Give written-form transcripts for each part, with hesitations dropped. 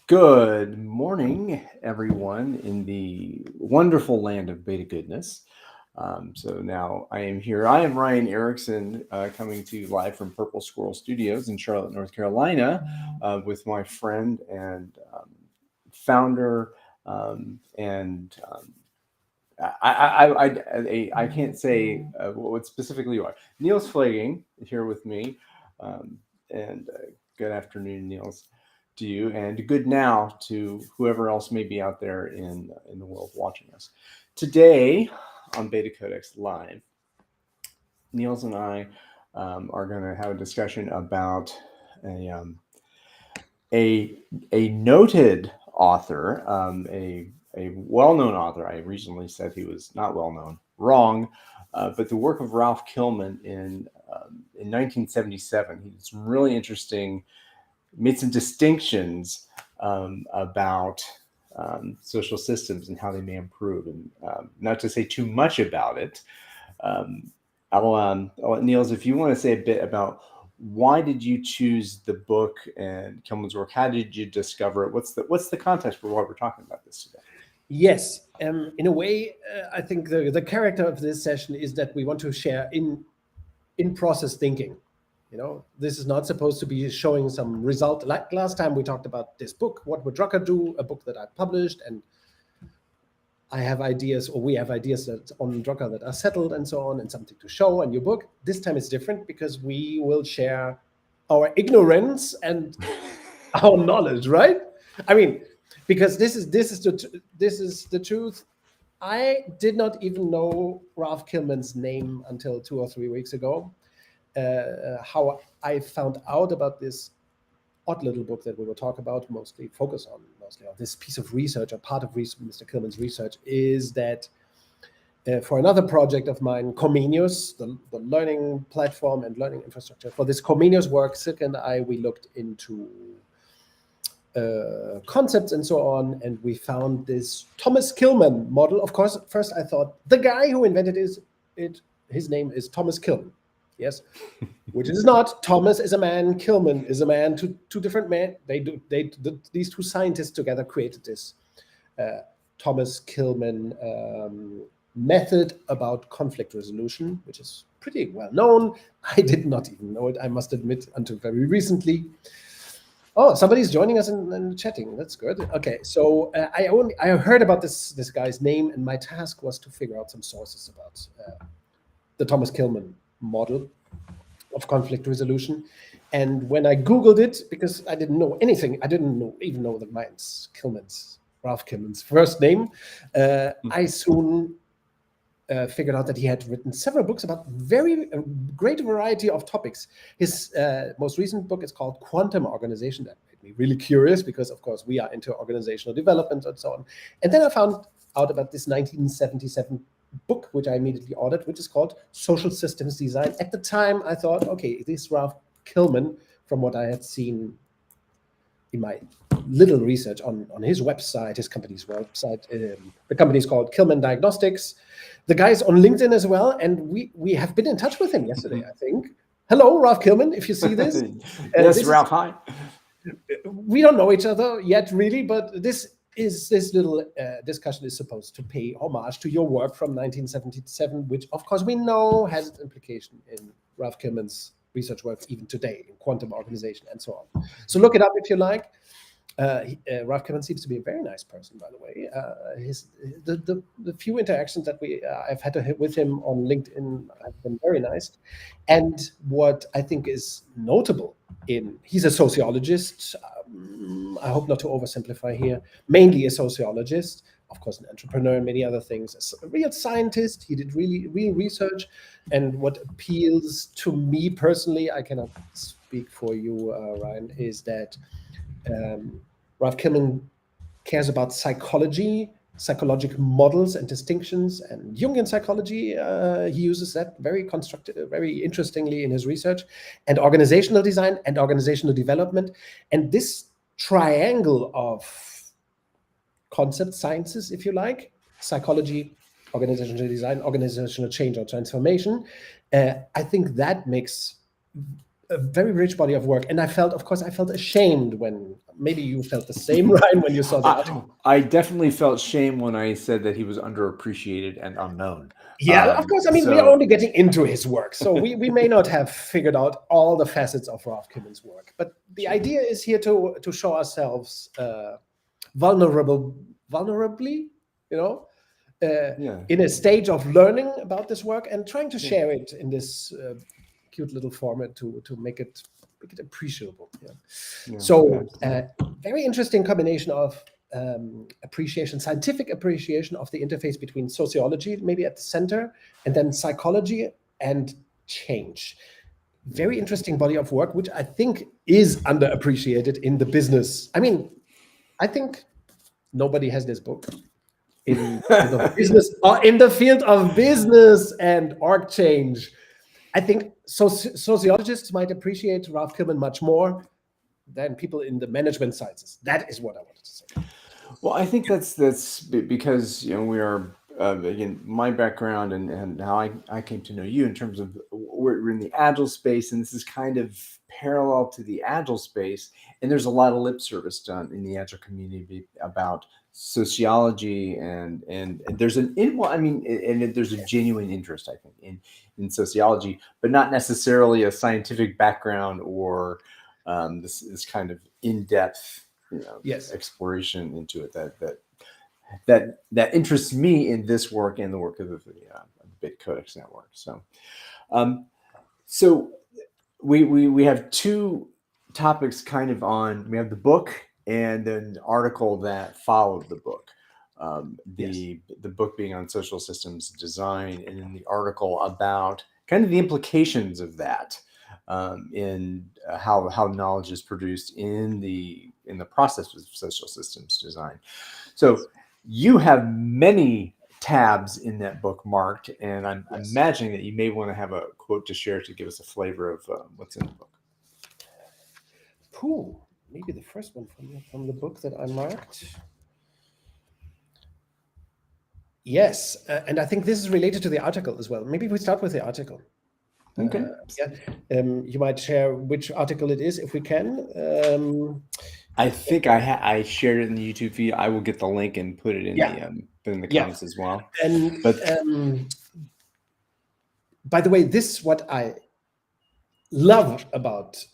Good morning, everyone, in the wonderful land of beta goodness. So now I am here. I am Ryan Erickson, coming to you live from Purple Squirrel Studios in Charlotte, North Carolina, with my friend and founder and I can't say what specifically you are. Niels Flagging is here with me, and good afternoon, Niels, to you, and good now to whoever else may be out there in the world watching us today on BetaCodex Live. Niels and I are going to have a discussion about a um, a noted author, a well-known author. I recently said he was not well-known. Wrong. But the work of Ralph Kilmann in 1977, he did some really interesting, made some distinctions about social systems and how they may improve. And not to say too much about it, um, I'll let Niels, if you want to say a bit about why did you choose the book and Kilmann's work? How did you discover it? What's the context for why we're talking about this today? Yes, in a way, I think the character of this session is that we want to share in process thinking. You know, this is not supposed to be showing some result. Like last time we talked about this book, What Would Drucker Do, a book that I published, and I have ideas, or we have ideas that on Drucker that are settled and so on, and something to show in your book. This time it's different because we will share our ignorance and our knowledge, right? I mean, because this is the truth. I did not even know Ralph Kilmann's name until 2 or 3 weeks ago. How I found out about this odd little book that we will talk about, mostly on this piece of research, or part of Mr. Kilmann's research, is that for another project of mine, Comenius, the learning platform and learning infrastructure, for this Comenius work, Silke and I, we looked into concepts and so on, and we found this Thomas Kilmann model. Of course, at first I thought the guy who invented his name is Thomas Kilmann. Yes, which is not. Thomas is a man, Kilmann is a man, two different men. These two scientists together created this Thomas Kilmann method about conflict resolution, which is pretty well known. I did not even know it, I must admit, until very recently. Oh, somebody's joining us and chatting. That's good. Okay, so I heard about this guy's name, and my task was to figure out some sources about the Thomas Kilmann model of conflict resolution. And when I Googled it, because I didn't know anything, I didn't even know that Ralph Kilmann's first name, I soon figured out that he had written several books about a great variety of topics. His most recent book is called Quantum Organization. That made me really curious because, of course, we are into organizational development and so on. And then I found out about this 1977 book, which I immediately ordered, which is called Social Systems Design. At the time, I thought, okay, this Ralph Kilmann, from what I had seen in my little research on his website, his company's website, the company is called Kilmann Diagnostics. The guy's on LinkedIn as well, and we have been in touch with him yesterday, I think. Hello, Ralph Kilmann, if you see this. Yes, Ralph, hi. We don't know each other yet, really, but this little discussion is supposed to pay homage to your work from 1977, which, of course, we know has its implication in Ralph Kilmann's research work even today in quantum organization and so on. So look it up if you like. Ralph Kilmann seems to be a very nice person, by the way. The few interactions that I've had with him on LinkedIn have been very nice. And what I think is notable he's a sociologist. I hope not to oversimplify here. Mainly a sociologist, of course, an entrepreneur and many other things. A real scientist. He did real research. And what appeals to me personally, I cannot speak for you, Ryan, is that Ralph Kilmann cares about psychology, psychological models and distinctions, and Jungian psychology. He uses that very interestingly in his research, and organizational design and organizational development. And this triangle of concept sciences, if you like, psychology, organizational design, organizational change or transformation, I think that makes a very rich body of work. And I felt ashamed when, maybe you felt the same, Ryan, when you saw the article. I definitely felt shame when I said that he was underappreciated and unknown. Yeah, of course. I mean, we are only getting into his work, so we may not have figured out all the facets of Ralph Kilmann's work. But the idea is here to show ourselves vulnerably, in a stage of learning about this work and trying to share it in this cute little format to make it appreciable. So, very interesting combination of scientific appreciation of the interface between sociology, maybe at the center, and then psychology and change. Very interesting body of work, which I think is underappreciated in the business. I mean, I think nobody has this book in the business or in the field of business and org change. I think sociologists might appreciate Ralph Kilmann much more than people in the management sciences. That is what I wanted to say. Well, I think that's because we are again, my background and how I came to know you in terms of we're in the agile space, and this is kind of parallel to the agile space. And there's a lot of lip service done in the agile community about sociology, and there's there's a genuine interest, I think, in sociology, but not necessarily a scientific background or this kind of in-depth exploration into it that interests me in this work and the work of the BetaCodex network. So we have two topics kind of on. We have the book and then the article that followed the book. The book being on social systems design, and then the article about kind of the implications of that in how knowledge is produced in the process of social systems design. So you have many tabs in that book marked, and I'm imagining that you may want to have a quote to share to give us a flavor of what's in the book. Cool. Maybe the first one from the book that I marked. Yes, and I think this is related to the article as well. Maybe we start with the article. Okay. You might share which article it is if we can. I think I shared it in the YouTube feed. I will get the link and put it in the comments as well. And by the way, this is what I love about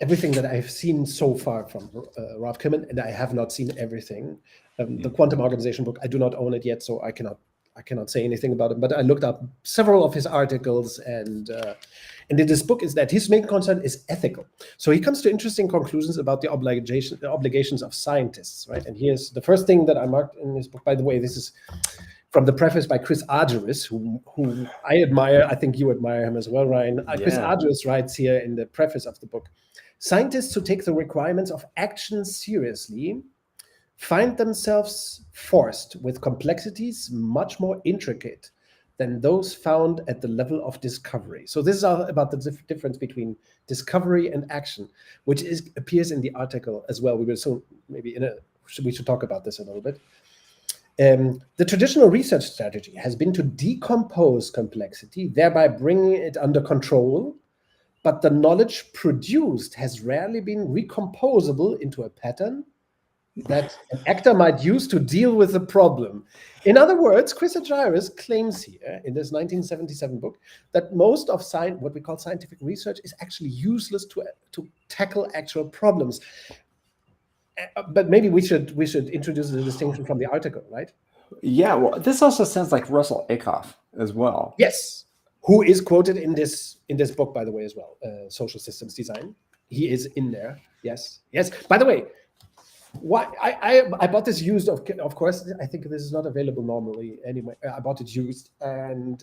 everything that I've seen so far from Ralph Kilmann, and I have not seen everything. The Quantum Organization book, I do not own it yet, so I cannot say anything about it. But I looked up several of his articles, and in this book is that his main concern is ethical. So he comes to interesting conclusions about the obligations of scientists, right? And here's the first thing that I marked in this book. By the way, this is from the preface by Chris Argyris, who I admire. I think you admire him as well, Ryan. Chris Argyris writes here in the preface of the book, scientists who take the requirements of action seriously find themselves forced with complexities much more intricate than those found at the level of discovery. So this is about the difference between discovery and action, which appears in the article as well. We will soon, maybe we should talk about this a little bit. The traditional research strategy has been to decompose complexity, thereby bringing it under control, but the knowledge produced has rarely been recomposable into a pattern that an actor might use to deal with the problem. In other words, Chris Argyris claims here in this 1977 book that most of what we call scientific research is actually useless to tackle actual problems. But maybe we should introduce the distinction from the article, right? Yeah, well, this also sounds like Russell Ackoff as well. Yes, who is quoted in this book, by the way, as well, Social Systems Design. He is in there. Yes. By the way, why I bought this used, of course. I think this is not available normally anyway. I bought it used, and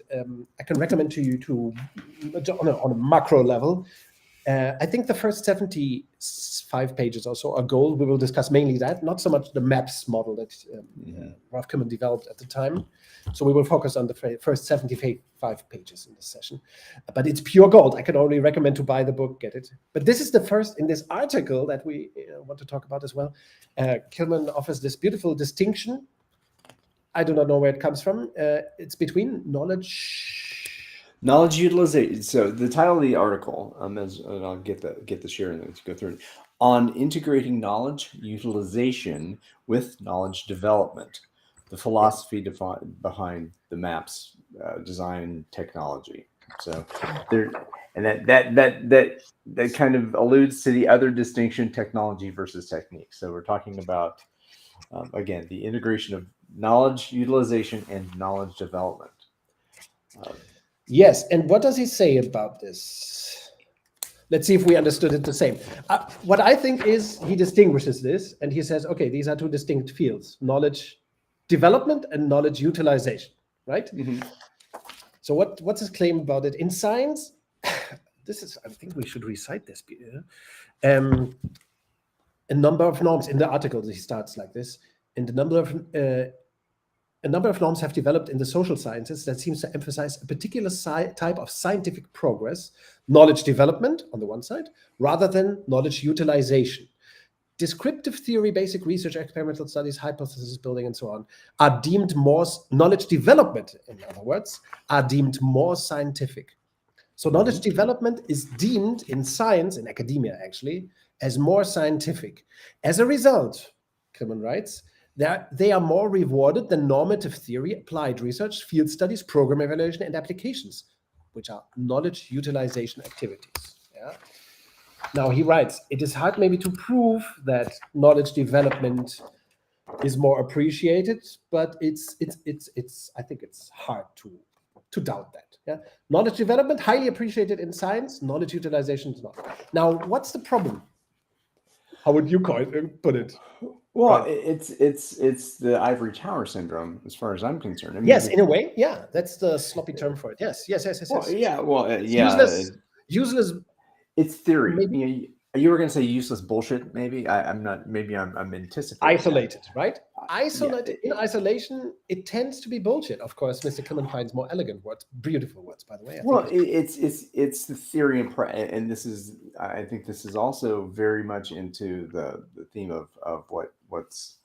I can recommend to you on a macro level. I think the first 75 pages or so are gold. We will discuss mainly that, not so much the MAPS model that Ralph Kilmann developed at the time. So we will focus on the first 75 pages in this session. But it's pure gold. I can only recommend to buy the book, get it. But this is the first in this article that we want to talk about as well. Kilmann offers this beautiful distinction. I do not know where it comes from. It's between knowledge. Knowledge utilization. So the title of the article, and I'll get the share and then go through it, on integrating knowledge utilization with knowledge development, the philosophy behind the maps design technology. So there, and that kind of alludes to the other distinction: technology versus technique. So we're talking about again the integration of knowledge utilization and knowledge development. Yes, and what does he say about this? Let's see if we understood it the same. What I think is he distinguishes this, and he says, okay, these are two distinct fields: knowledge development and knowledge utilization, right? Mm-hmm. So what's his claim about it? In science, this is, I think we should recite this. A number of norms in the article, he starts like this, and a number of norms have developed in the social sciences that seems to emphasize a particular type of scientific progress, knowledge development on the one side, rather than knowledge utilization. Descriptive theory, basic research, experimental studies, hypothesis building, and so on are deemed more, knowledge development, in other words, are deemed more scientific. So knowledge development is deemed in science, in academia actually, as more scientific. As a result, Kilmann writes, they are more rewarded than normative theory, applied research, field studies, program evaluation, and applications, which are knowledge utilization activities. Yeah. Now he writes, it is hard maybe to prove that knowledge development is more appreciated, but it's I think it's hard to doubt that. Yeah. Knowledge development, highly appreciated in science, knowledge utilization is not. Now, what's the problem? How would you put it? Well, it's the ivory tower syndrome, as far as I'm concerned. I mean, Yes, in a way, yeah, that's the sloppy term for it. Yes. well, yeah, well, It's yeah, useless. it's theory. Maybe You were going to say useless bullshit. Maybe I'm not. Maybe I'm anticipating. isolated, right? Yeah, In isolation, it tends to be bullshit. Of course, Mr. Kilmann finds more elegant words, beautiful words, by the way. well, it's the theory and this is I think this is also very much into the theme of what's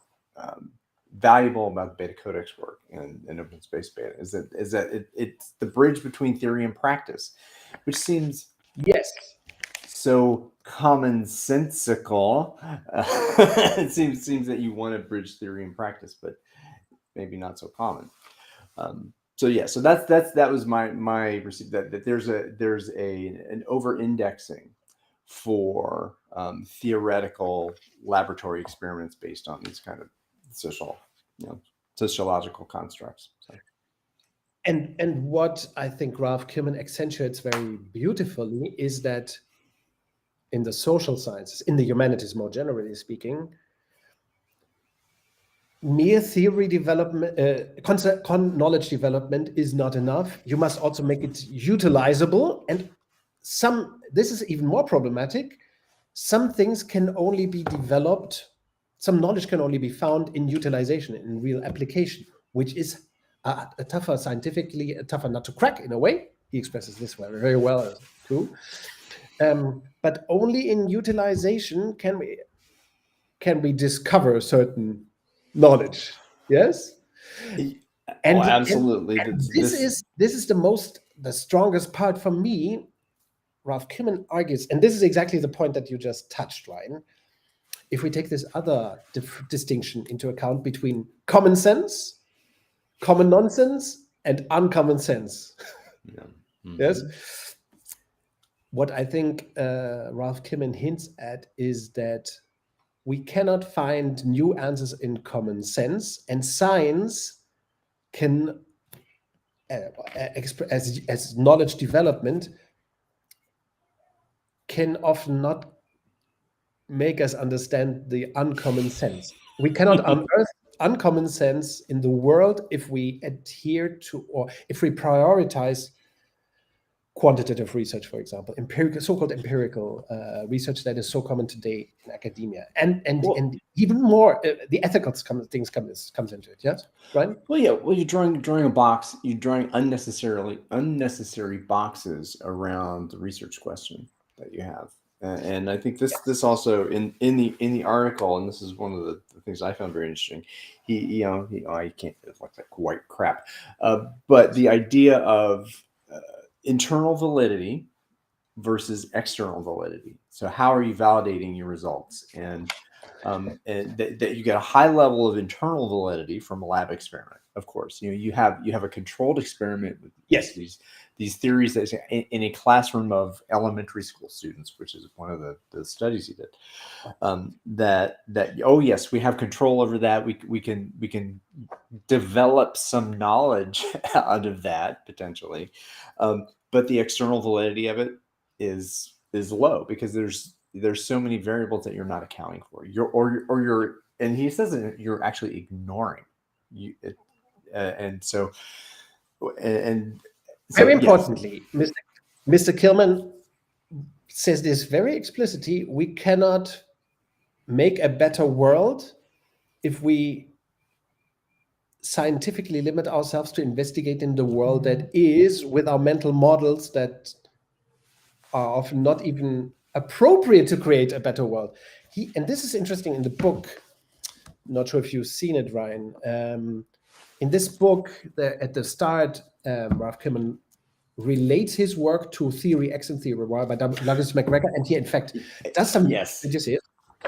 valuable about the BetaCodex work and open space beta is that it's the bridge between theory and practice, which seems yes. so commonsensical. It seems that you want to bridge theory and practice, but maybe not so common. So yeah, so that was my receipt that there's an over indexing for theoretical laboratory experiments based on these kind of sociological constructs. So. And what I think Ralph Kilmann accentuates very beautifully is that in the social sciences, in the humanities more generally speaking, mere theory development, knowledge development is not enough. You must also make it utilizable. And this is even more problematic. Some things can only be developed, some knowledge can only be found in utilization, in real application, which is a tougher, scientifically, a tougher nut to crack in a way. He expresses this very well too. But only in utilization can we discover certain knowledge. Yes, and absolutely. And this is the strongest part for me. Ralph Kilmann argues, and this is exactly the point that you just touched, Ryan. If we take this other distinction into account between common sense, common nonsense, and uncommon sense, yeah. Mm-hmm. Yes. What I think Ralph Kilmann hints at is that we cannot find new answers in common sense, and science can, as knowledge development, can often not make us understand the uncommon sense. We cannot unearth uncommon sense in the world if we adhere to, or if we prioritize quantitative research, for example, so-called empirical research that is so common today in academia, and even more the ethical things comes into it. Yes, right. Well, yeah. Well, you're drawing a box. You're drawing unnecessary boxes around the research question that you have, and I think this also in the article, and this is one of the things I found very interesting. I can't like that white crap, but the idea of internal validity versus external validity. So how are you validating your results? And that you get a high level of internal validity from a lab experiment. Of course, you have a controlled experiment with Yes. these theories that in a classroom of elementary school students, which is one of the studies he did. That oh yes, we have control over that. We can develop some knowledge out of that potentially, but the external validity of it is low because there's so many variables that you're not accounting for. You're and he says that you're actually ignoring you, and so Very yes. importantly, Mr. Kilmann says this very explicitly. We cannot make a better world if we scientifically limit ourselves to investigating the world that is with our mental models that are often not even appropriate to create a better world. And this is interesting in the book. Not sure if you've seen it, Ryan. In this book, at the start, Ralph Kilmann relates his work to Theory X and Theory Y by Douglas McGregor, and he, in fact, does some. Yes. Did you see it?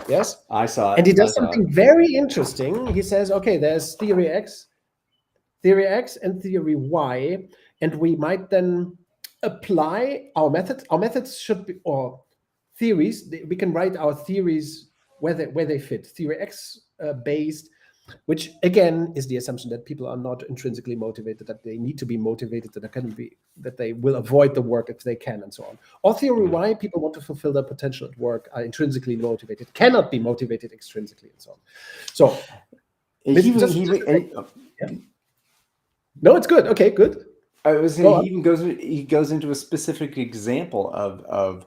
Yes, I saw it. And he does something very interesting. He says, "Okay, there's Theory X, and Theory Y, and we might then apply our methods. Our methods should be, or theories. We can write our theories where they fit. Theory X based." Which again is the assumption that people are not intrinsically motivated, that they need to be motivated, that they will avoid the work if they can, and so on. Or Theory Y, people want to fulfill their potential at work, are intrinsically motivated, cannot be motivated extrinsically, and so on. So no, it's good. Okay, good. I was saying he goes into a specific example of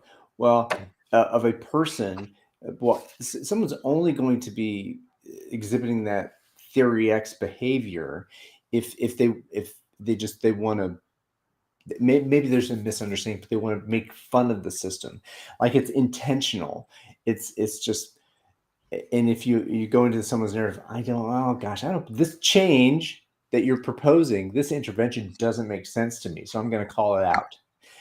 a person. Well, someone's only going to be exhibiting that Theory X behavior if they want to. Maybe there's a misunderstanding, but they want to make fun of the system, like it's intentional. It's just, and if you go into someone's narrative, this change that you're proposing, this intervention doesn't make sense to me, so I'm going to call it out.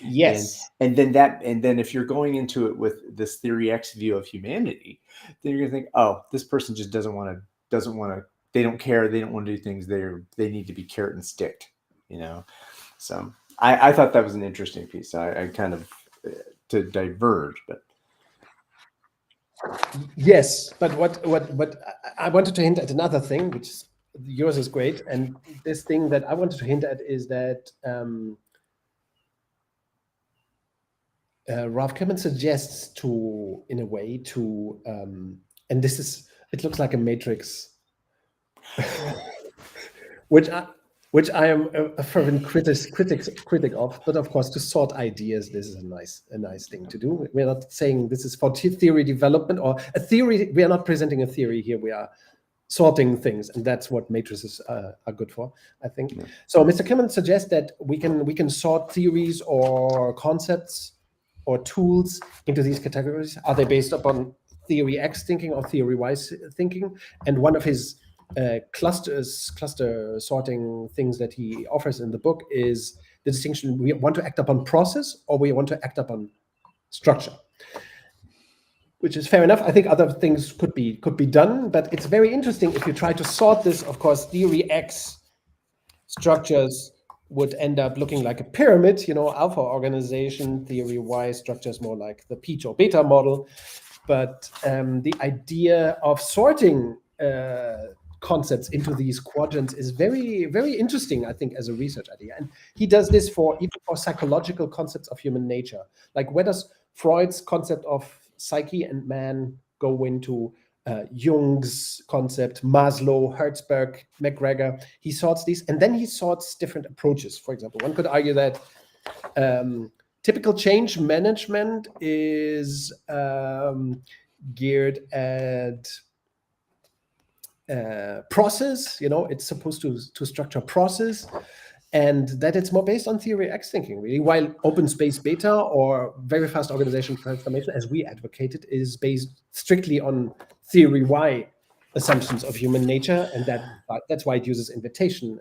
Yes. And then if you're going into it with this Theory X view of humanity, then you're going to think, oh, this person just doesn't want to, they don't care, they don't want to do things, they need to be carrot and stick, So I thought that was an interesting piece. I kind of, to diverge, but. Yes, but what I wanted to hint at another thing, which is, yours is great, and this thing that I wanted to hint at is that Ralph Kilmann suggests in a way, and it looks like a matrix, which I am a fervent critic of, but of course, to sort ideas, this is a nice thing to do. We're not saying this is for theory development or a theory. We are not presenting a theory here. We are sorting things, and that's what matrices are good for, I think. Yeah. So Mr. Kilmann suggests that we can sort theories or concepts or tools into these categories. Are they based upon Theory X thinking or Theory Y thinking? And one of his cluster sorting things that he offers in the book is the distinction: we want to act upon process or we want to act upon structure, which is fair enough. I think other things could be done, but it's very interesting if you try to sort this. Of course, Theory X structures would end up looking like a pyramid, alpha organization. Theory Y structures more like the peach or beta model. But the idea of sorting concepts into these quadrants is very, very interesting, I think, as a research idea. And he does this even for psychological concepts of human nature. Like, where does Freud's concept of psyche and man go into Jung's concept, Maslow, Hertzberg, McGregor? He sorts these, and then he sorts different approaches. For example, one could argue that typical change management is geared at process. It's supposed to structure process, and that it's more based on Theory X thinking, really, while open space beta or very fast organization transformation, as we advocated, is based strictly on Theory Y assumptions of human nature, and that's why it uses invitation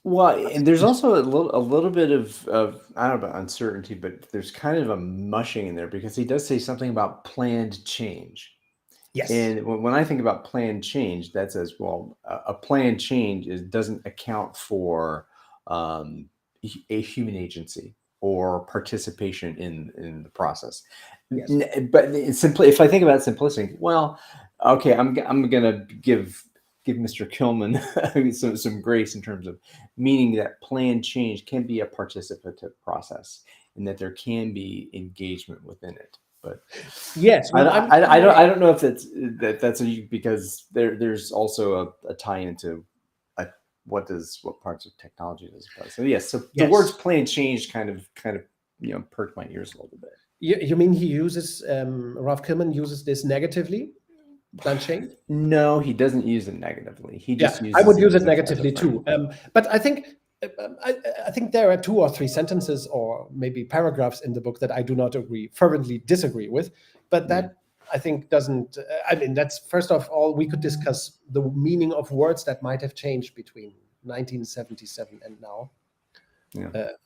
Well, and there's also a little bit of I don't know about uncertainty, but there's kind of a mushing in there because he does say something about planned change. Yes. And when I think about planned change, that says, well, a planned change doesn't account for a human agency or participation in the process. Yes. But it's simply, if I think about simplicity, well, okay, I'm gonna give Mr. Kilmann some grace in terms of meaning that planned change can be a participative process and that there can be engagement within it. But Yes. Well, I don't know if that's because there's also a tie into what parts of technology does it does. So yes, so the words planned change kind of perked my ears a little bit. You mean he uses Ralph Kilmann uses this negatively? Planned change? No, he doesn't use it negatively. He just uses I would use it it negatively too. But I think there are 2 or 3 sentences or maybe paragraphs in the book that I do not fervently disagree with. But that I think doesn't. I mean, that's first of all, we could discuss the meaning of words that might have changed between 1977 and now.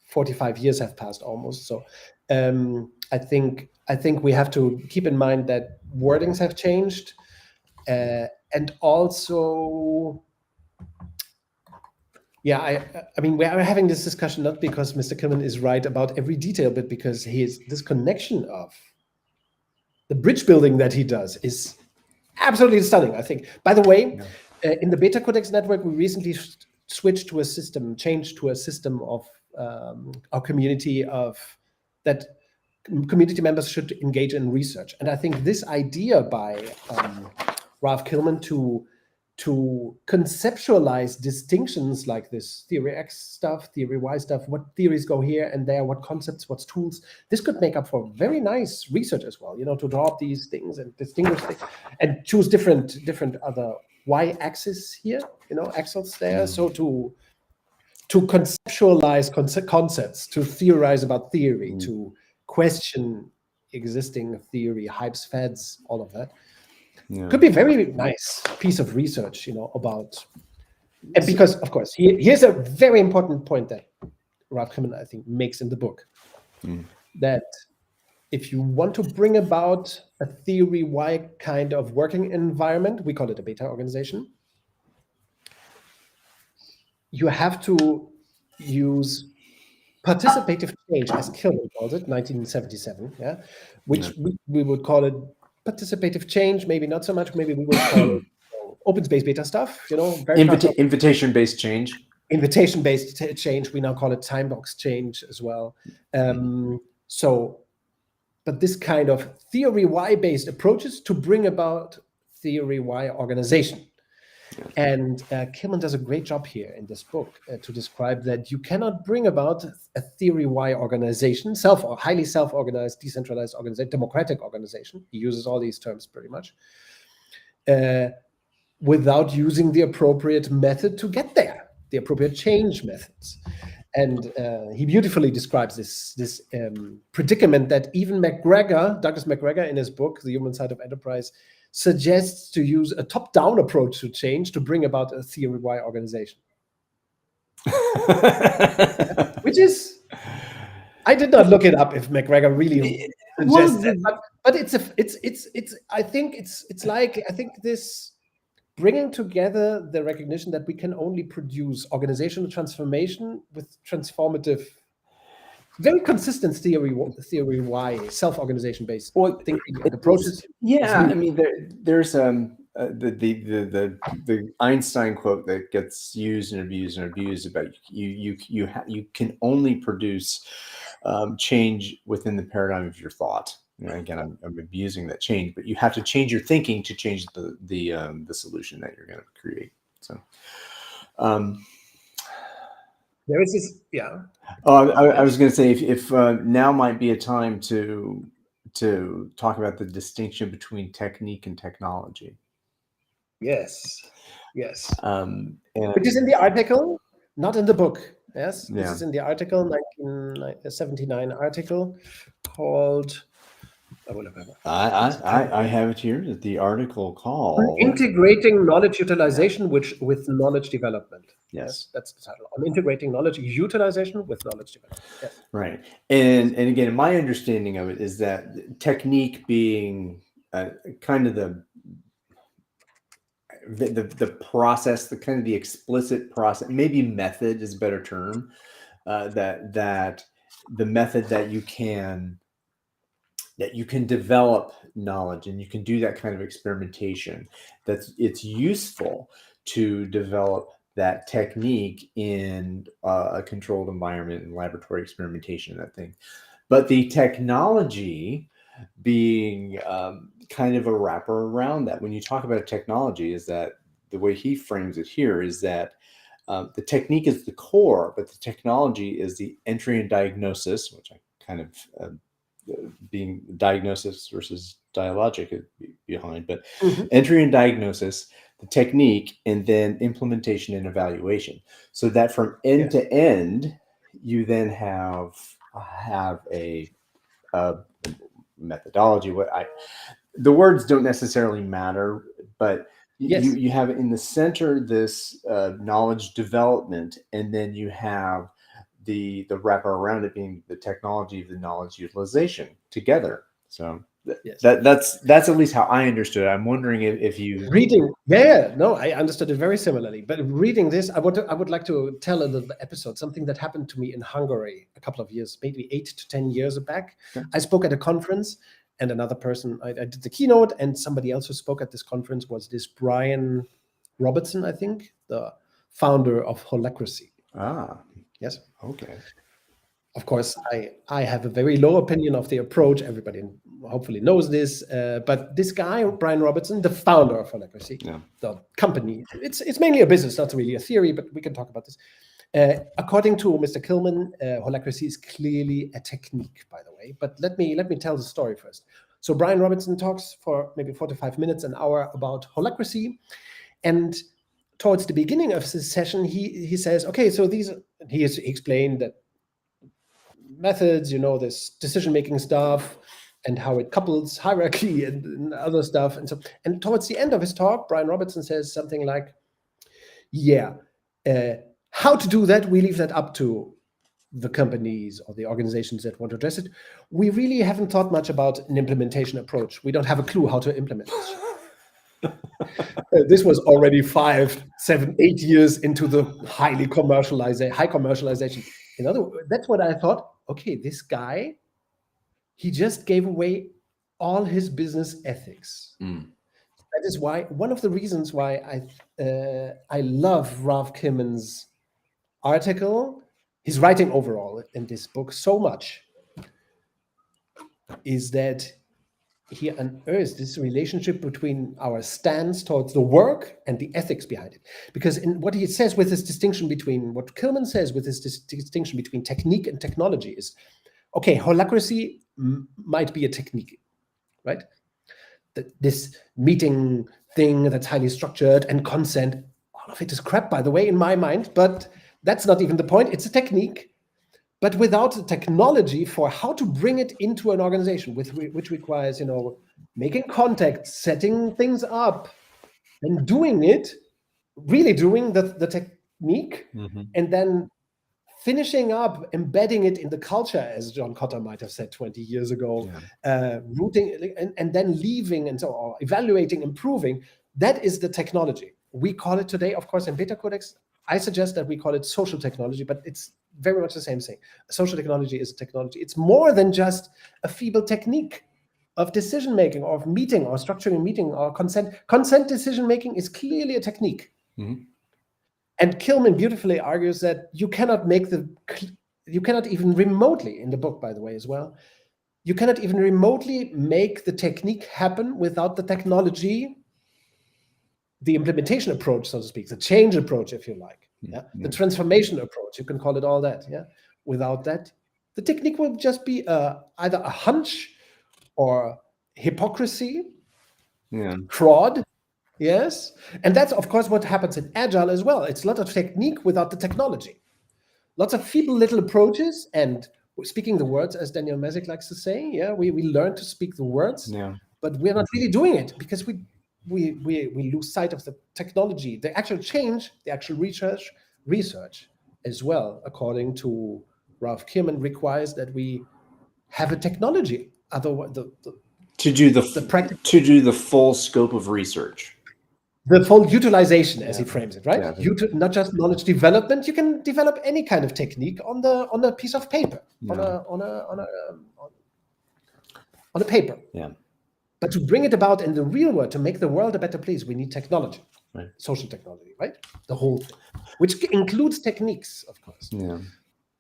45 years have passed almost. So I think we have to keep in mind that wordings have changed. And also, I mean, we are having this discussion not because Mr. Kilmann is right about every detail, but because this connection of the bridge building that he does is absolutely stunning, I think. By the way, in the BetaCodex network, we recently changed to a system of our community that community members should engage in research. And I think this idea by Ralph Kilmann to conceptualize distinctions like this theory X stuff, theory Y stuff, what theories go here and there, what concepts, what tools, this could make up for very nice research as well, to draw up these things and distinguish things and choose different other Y-axis here, axles there. So to conceptualize concepts, to theorize about theory, to question existing theory, hypes, fads, all of that. Could be a very nice piece of research, about. And because, of course, here's a very important point that Ralph Kilmann, I think, makes in the book. That if you want to bring about a theory Y kind of working environment, we call it a beta organization, you have to use participative change, as Kilmann calls it, 1977, which we would call it participative change, maybe not so much, maybe we would call it open space beta stuff, invitation-based change. Invitation-based change, we now call it time box change as well. But this kind of theory Y-based approaches to bring about theory Y organization. And Kilmann does a great job here in this book to describe that you cannot bring about a theory Y organization, highly self-organized, decentralized organization, democratic organization. He uses all these terms pretty much, without using the appropriate method to get there, the appropriate change methods. And he beautifully describes this predicament that even Douglas McGregor, in his book, The Human Side of Enterprise, suggests to use a top-down approach to change to bring about a theory Y organization. Which is, I did not look it up if McGregor really suggests that, but I think this bringing together the recognition that we can only produce organizational transformation with transformative, very consistent theory Y, self-organization based thinking and approaches. I mean, there's the Einstein quote that gets used and abused about you can only produce change within the paradigm of your thought. Again, I'm abusing that change, but you have to change your thinking to change the solution that you're going to create. So. There is this, I was going to say if now might be a time to talk about the distinction between technique and technology. Yes. And which is in the article, not in the book. Yes, this is in the article, 1979 article called. I have it here. The article called Integrating Knowledge Utilization with Knowledge Development. Yes. That's the title, on integrating knowledge utilization with knowledge development. Yes. Right. And again, my understanding of it is that technique being kind of the process, the kind of the explicit process, maybe method is a better term, that the method that you can develop knowledge, and you can do that kind of experimentation, it's useful to develop that technique in a controlled environment and laboratory experimentation, that thing. But the technology being kind of a wrapper around that. When you talk about technology, is that the way he frames it here is that the technique is the core, but the technology is the entry and diagnosis, which I kind of being diagnosis versus dialogic behind, but entry and diagnosis, the technique, and then implementation and evaluation. So that from end to end, you then have a methodology. The words don't necessarily matter, but you have in the center this knowledge development, and then you have the wrapper around it being the technology of the knowledge utilization together. So that's at least how I understood it. I'm wondering if you reading. No, I understood it very similarly. But reading this, I would like to tell a little episode, something that happened to me in Hungary a couple of years, maybe 8 to 10 years back. Okay. I spoke at a conference, and another person, I did the keynote, and somebody else who spoke at this conference was this Brian Robertson, I think, the founder of Holacracy. Yes. Okay. Of course, I have a very low opinion of the approach. Everybody hopefully knows this. But this guy, Brian Robertson, the founder of Holacracy, the company, it's mainly a business, not really a theory, but we can talk about this. According to Mr. Kilmann, Holacracy is clearly a technique, by the way. But let me tell the story first. So Brian Robertson talks for maybe 45 minutes, an hour about Holacracy, and towards the beginning of this session, he says, okay, so he explained that methods, this decision-making stuff, and how it couples hierarchy and other stuff. And towards the end of his talk, Brian Robertson says something like, how to do that, we leave that up to the companies or the organizations that want to address it. We really haven't thought much about an implementation approach. We don't have a clue how to implement this. This was already 5, 7, 8 years into the high commercialization. In other words, that's what I thought. Okay, this guy, he just gave away all his business ethics. That is why one of the reasons why I love Ralph Kilmann's article, his writing overall in this book so much, is that he unearths this relationship between our stance towards the work and the ethics behind it. Because in what he says with this distinction between, what Kilmann says with this distinction between technique and technology is, okay, Holacracy might be a technique, right? This meeting thing that's highly structured and consent, all of it is crap, by the way, in my mind, but that's not even the point. It's a technique. But without the technology for how to bring it into an organization, which requires, making contact, setting things up, and doing it, really doing the technique, and then finishing up, embedding it in the culture, as John Cotter might have said 20 years ago, rooting, and then leaving, and so evaluating, improving. That is the technology. We call it today, of course, in BetaCodex. I suggest that we call it social technology, but it's very much the same thing. Social technology is a technology. It's more than just a feeble technique of decision-making or of meeting or structuring a meeting or consent. Consent decision-making is clearly a technique. And Kilmann beautifully argues that you cannot even remotely, in the book, by the way, as well, you cannot even remotely make the technique happen without the technology, the implementation approach, so to speak, the change approach, if you like, the transformation approach, you can call it all that. Without that, the technique will just be either a hunch or hypocrisy, fraud. Yes, and that's of course what happens in Agile as well. It's a lot of technique without the technology, lots of feeble little approaches, and speaking the words, as Daniel Mesick likes to say. We learn to speak the words, but we're not really doing it because we lose sight of the technology, the actual change, the actual research research as well, according to Ralph Kilmann, requires that we have a technology. Otherwise, To do the full scope of research. the full utilization, as he frames it, right? Yeah. Not just knowledge development. You can develop any kind of technique on a piece of paper, Yeah. on a paper. Yeah. But to bring it about in the real world, to make the world a better place, we need technology, Right. social technology, right? The whole thing, which includes techniques, of course. Yeah.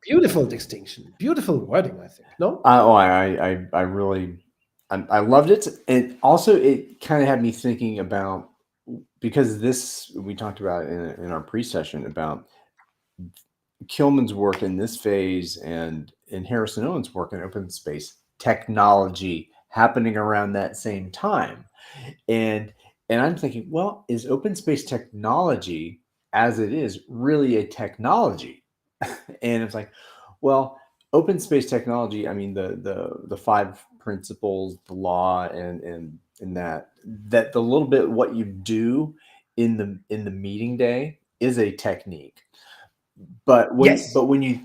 Beautiful distinction, beautiful wording, I think. No? I really, I loved it. And also it kind of had me thinking about, because this, we talked about in our pre-session about Kilmann's work in this phase and in Harrison Owen's work in open space technology happening around that same time. And I'm thinking, well, is open space technology as it is really a technology? And it's like, well, open space technology, I mean, the 5 principles, the law, and that the little bit what you do in the meeting day is a technique. But when you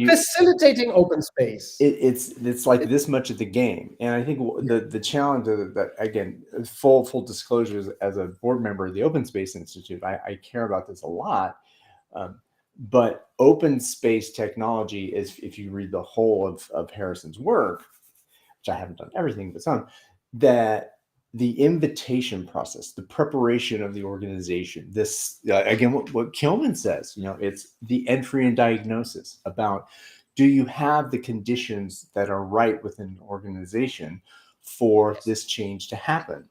facilitating open space, it's like this much of the game. And I think the challenge that, again, full disclosure, as a board member of the Open Space Institute, I care about this a lot. But open space technology is, if you read the whole of Harrison's work, which I haven't done everything, but some, that the invitation process, the preparation of the organization, this, again, what Kilmann says, it's the entry and diagnosis about, do you have the conditions that are right within an organization for this change to happen?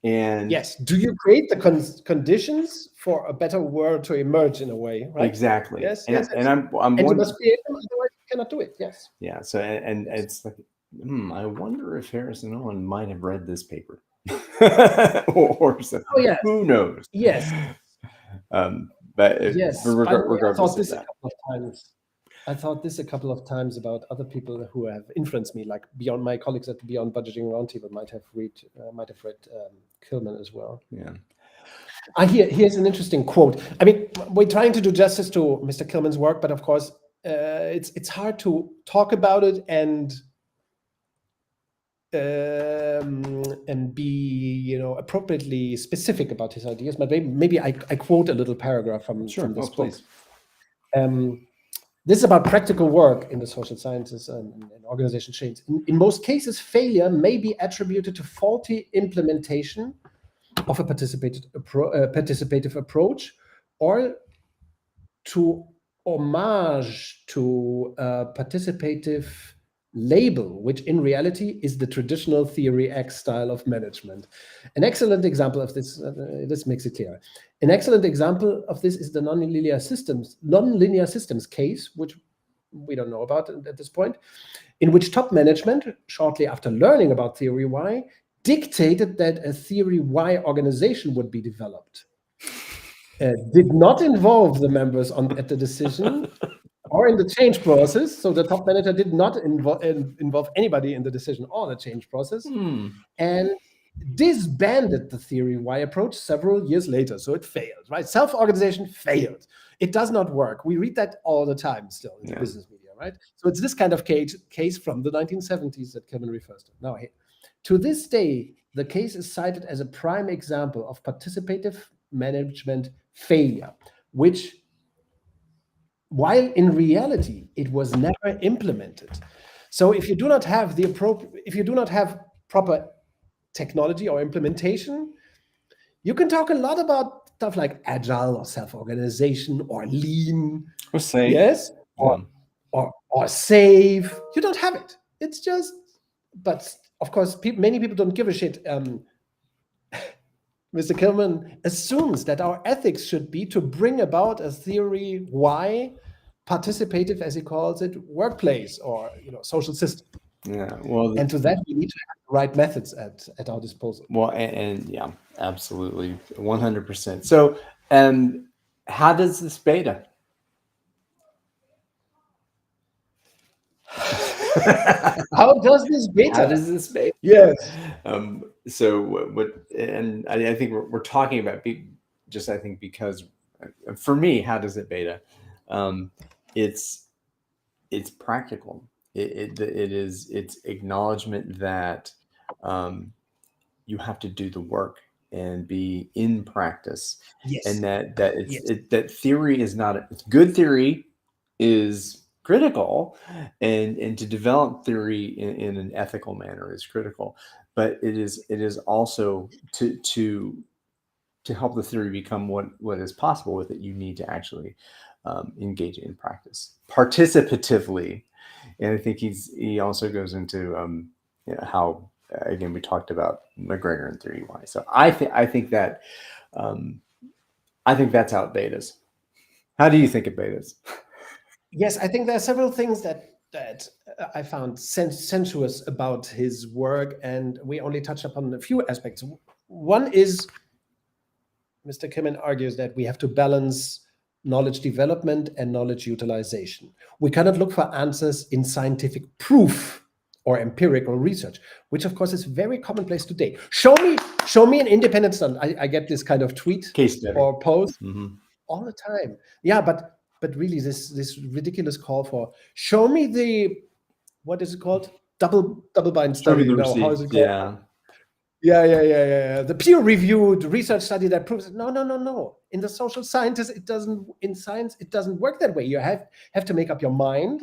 And yes, do you create the conditions for a better world to emerge in a way, right? Exactly. Yes. And I'm and you must be able, otherwise you cannot do it. Yes. Yeah. So, and it's like, I wonder if Harrison Owen might have read this paper. or something. Oh, yes. Who knows? Yes. But yes, regardless of that. I thought this a couple of times about other people who have influenced me, like beyond my colleagues at the Beyond Budgeting Roundtable might have read Kilmann as well. Yeah. Here's an interesting quote. I mean, we're trying to do justice to Mr. Kilmann's work, but of course, it's hard to talk about it and be appropriately specific about his ideas. But maybe I quote a little paragraph from this book. This is about practical work in the social sciences and organization change. In most cases, failure may be attributed to faulty implementation of a participative approach, or to homage to a participative label, which in reality is the traditional theory X style of management. An excellent example of this, this makes it clear. An excellent example of this is the nonlinear systems case, which we don't know about at this point, in which top management, shortly after learning about theory Y, dictated that a theory Y organization would be developed. Did not involve the members at the decision or in the change process. So the top manager did not involve anybody in the decision or the change process, and disbanded the theory Y approach several years later. So it failed, right? Self-organization failed. It does not work. We read that all the time still in the business media, right? So it's this kind of case from the 1970s that Kevin refers to. Now, to this day, the case is cited as a prime example of participative management failure, which, while in reality it was never implemented. So if you do not have proper technology or implementation, you can talk a lot about stuff like agile or self-organization or lean, or safe, yes, or safe. You don't have it. It's just, but of course, many people don't give a shit. Mr. Kilmann assumes that our ethics should be to bring about a theory Y, participative, as he calls it, workplace or social system. Yeah, well, and to that we need to have the right methods at our disposal. Well, and yeah, absolutely, 100%. So, how does this beta? How does this beta? Yes. So what? And I think we're talking about just, I think, because for me, how does it beta? It's practical. It's acknowledgement that you have to do the work and be in practice, Yes. and that Yes. that theory is not good. Theory is critical, and to develop theory in an ethical manner is critical, but it is also to help the theory become what is possible with it. You need to actually engage in practice participatively. And I think he also goes into how, again, we talked about McGregor and 3Y. So I think that I think that's how it betas. How do you think it betas? Yes, I think there are several things that I found sensuous about his work, and we only touched upon a few aspects. One is Mr. Kilmann argues that we have to balance knowledge development and knowledge utilization. We cannot look for answers in scientific proof or empirical research, which of course is very commonplace today. Show me an independent study. I get this kind of tweet Case study. or post Mm-hmm. all the time. Yeah, but really this ridiculous call for show me the, what is it called? Double bind study. Show me the No, how is receipt. it called? Yeah. The peer-reviewed research study that proves it. No. In the social sciences, it doesn't. In science, it doesn't work that way. You have to make up your mind,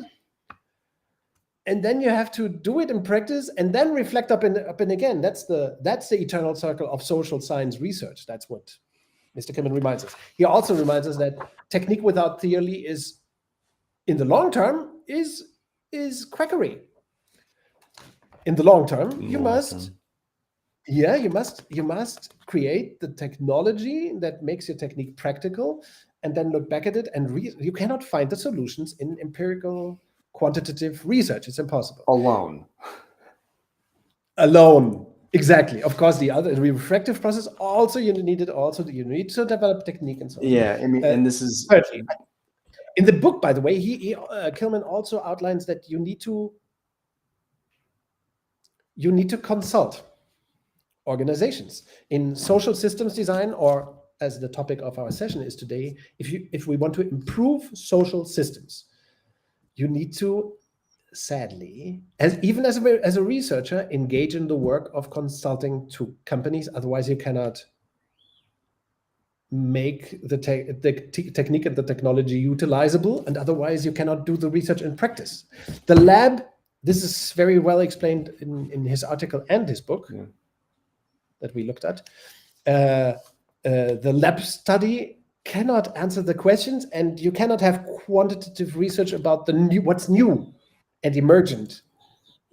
and then you have to do it in practice, and then reflect up and again. That's the eternal circle of social science research. That's what Mr. Kilmann reminds us. He also reminds us that technique without theory is, in the long term, is quackery. In the long term, you must create the technology that makes your technique practical, and then look back at it and you cannot find the solutions in empirical quantitative research. It's impossible. Alone. Exactly. Of course, the refractive process also you need to develop technique and so on. Yeah, I mean, and this is in the book, by the way, Kilmann also outlines that you need to consult organizations in social systems design, or as the topic of our session is today, if we want to improve social systems, you need to, sadly, as a researcher, engage in the work of consulting to companies. Otherwise, you cannot make the technique and the technology utilizable, and otherwise you cannot do the research in practice. The lab, this is very well explained in his article and his book that we looked at. The lab study cannot answer the questions, and you cannot have quantitative research about what's new and emergent,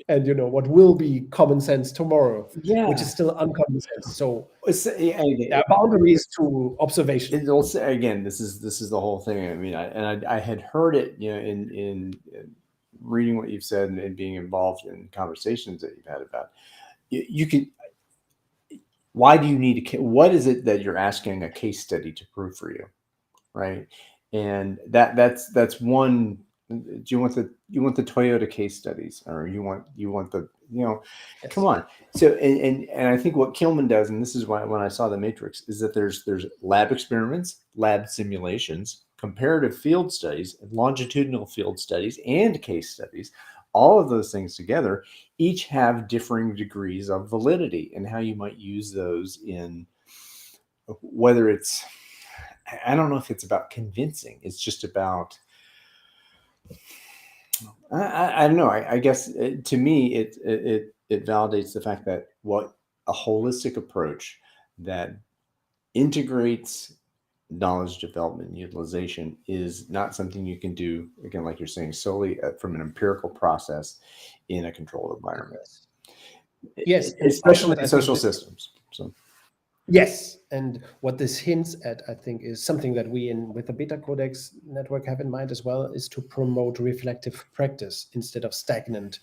and what will be common sense tomorrow, which is still uncommon sense. So there are boundaries to observation. Again, this is the whole thing. I mean, I had heard it, in reading what you've said and being involved in conversations that you've had about. You could. Why do you need what is it that you're asking a case study to prove for you, right? And that's one. Do you want the Toyota case studies, or you want the Yes. Come on. So and I think what Kilmann does, and this is why when I saw the matrix, is that there's lab experiments, lab simulations, comparative field studies, longitudinal field studies, and case studies. All of those things together each have differing degrees of validity, and how you might use those in whether it's, I don't know if it's about convincing. It's just about, I don't know. I guess to me, it validates the fact that what a holistic approach that integrates knowledge development and utilization is not something you can do, again, like you're saying, solely from an empirical process in a controlled environment. Yes, especially in social systems. So. Yes, and what this hints at, I think, is something that we with the BetaCodex network have in mind as well, is to promote reflective practice instead of stagnant,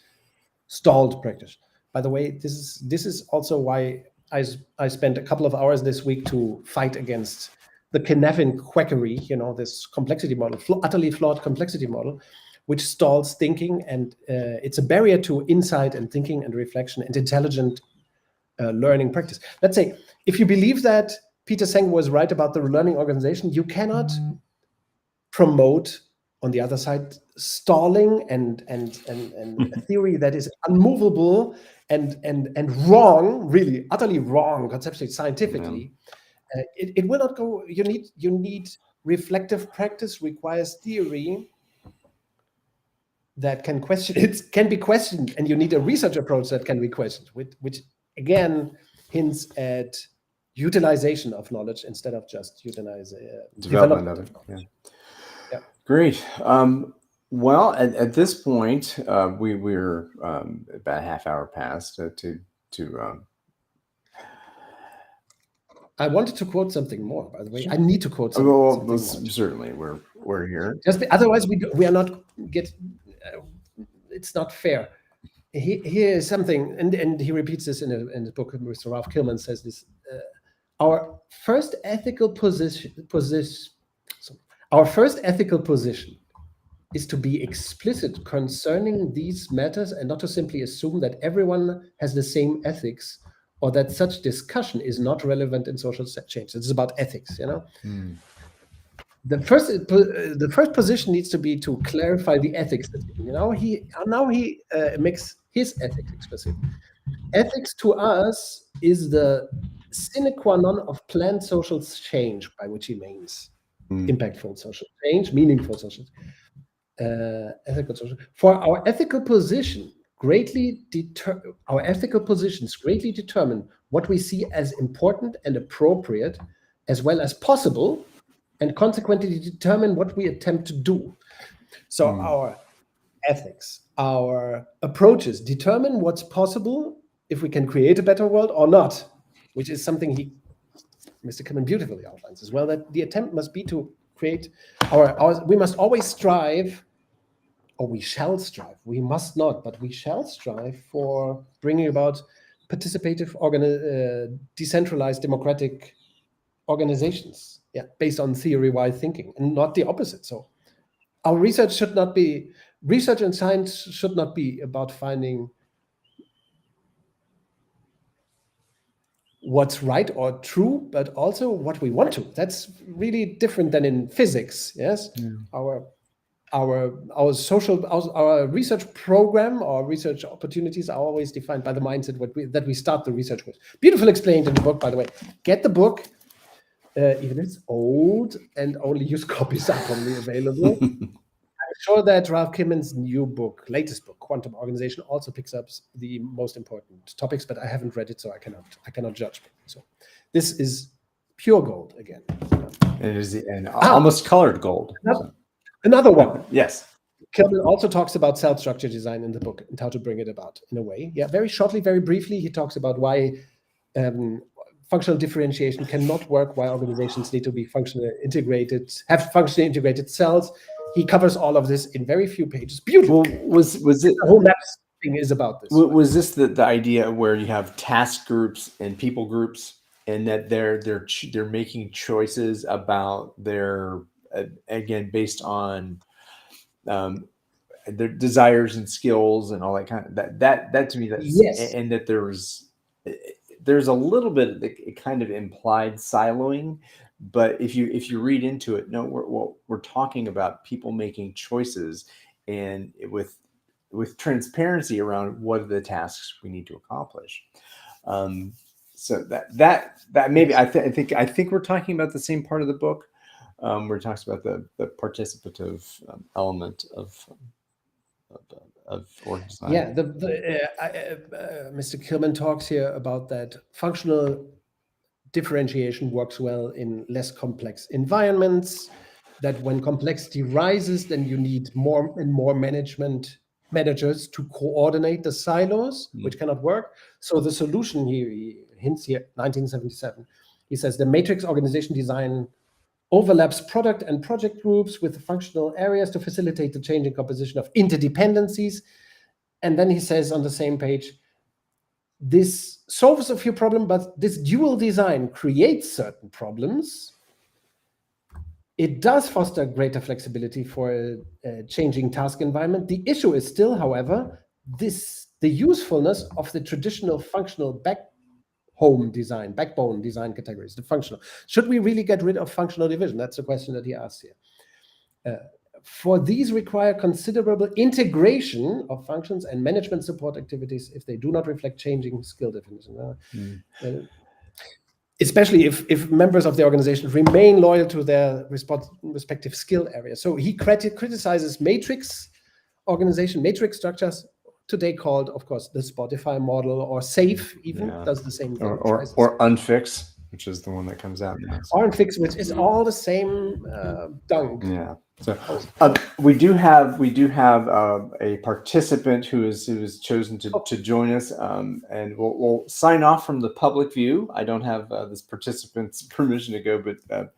stalled practice. By the way, this is also why I spent a couple of hours this week to fight against the Cynefin quackery, this complexity model, utterly flawed complexity model, which stalls thinking, and it's a barrier to insight and thinking and reflection and intelligent learning practice. Let's say, if you believe that Peter Senge was right about the learning organization. You cannot promote, on the other side, stalling and a theory that is unmovable and wrong, really utterly wrong conceptually, scientifically. It will not go. You need reflective practice requires theory that can question. It can be questioned, and you need a research approach that can be questioned, which again hints at utilization of knowledge instead of just development of it. Yeah. Great. Well, at this point, we're about a half hour past to. I wanted to quote something more, by the way. I need to quote something more. Certainly, we're here. Otherwise, we are not get. It's not fair. Here is something, and he repeats this in the book. Mr. Ralph Kilmann says this: our first ethical position is to be explicit concerning these matters, and not to simply assume that everyone has the same ethics, or that such discussion is not relevant in social change. It's about ethics, you know. The first position needs to be to clarify the ethics. You know, he makes his ethics explicit. Ethics to us is the sine qua non of planned social change, by which he means impactful social change, meaningful social ethical social. For our ethical positions greatly determine what we see as important and appropriate, as well as possible, and consequently determine what we attempt to do. So our ethics, our approaches determine what's possible, if we can create a better world or not, which is something Mr. Kilmann beautifully outlines as well, that the attempt must be to create we must always strive, or we shall strive, we must not, but we shall strive for bringing about participative, decentralized democratic organizations, based on theory-wise thinking, and not the opposite. So our research and science should not be about finding what's right or true, but also what we want to. That's really different than in physics. Yes, our research program, our research opportunities are always defined by the mindset that we start the research with. Beautiful explained in the book, by the way. Get the book, even if it's old, and only use copies are probably available. I'm sure that Ralph Kilmann's latest book, Quantum Organization, also picks up the most important topics, but I haven't read it, so I cannot judge. So this is pure gold again. It is almost colored gold. Another one. Yes. Kilmann also talks about self-structure design in the book and how to bring it about in a way. Yeah, very shortly, very briefly, he talks about why functional differentiation cannot work, why organizations need to be functionally integrated cells. He covers all of this in very few pages. Beautiful. Well, was it the whole maps thing is about this? Was this the idea where you have task groups and people groups, and that they're making choices about their again based on their desires and skills and all that kind of that to me and that there's a little bit of the kind of implied siloing, but if you read into it, no, we're talking about people making choices, and with transparency around what are the tasks we need to accomplish. So that maybe I think we're talking about the same part of the book. Where it talks about the participative element of org design. Yeah, Mr. Kilmann talks here about that functional differentiation works well in less complex environments, that when complexity rises, then you need more and more managers to coordinate the silos, which cannot work. So the solution here, he hints here, 1977, he says the matrix organization design overlaps product and project groups with the functional areas to facilitate the changing composition of interdependencies. And then he says on the same page, this solves a few problems, but this dual design creates certain problems. It does foster greater flexibility for a changing task environment. The issue is still, however, the usefulness of the traditional functional home design, backbone design categories, the functional. Should we really get rid of functional division? That's the question that he asks here. For these require considerable integration of functions and management support activities if they do not reflect changing skill definition. Especially if members of the organization remain loyal to their respective skill area. So he criticizes matrix organization, matrix structures, today called, of course, the Spotify model, or SAFe even does the same thing. Or Unfix, which is the one that comes out now. Or Unfix, which is all the same dunk. Yeah. So we do have a participant who is chosen to join us, and we'll sign off from the public view. I don't have this participant's permission to go, but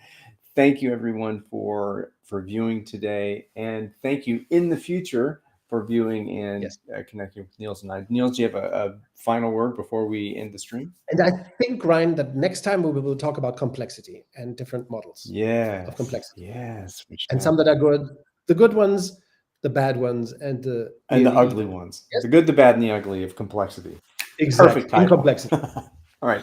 thank you everyone for viewing today, and thank you in the future for viewing and connecting with Niels and I. Niels, do you have a final word before we end the stream? And I think, Ryan, that next time we will talk about complexity and different models of complexity. Yes. And some that are good, the good ones, the bad ones, and the ugly ones. Yes? The good, the bad, and the ugly of complexity. Exactly. Perfect title. In complexity.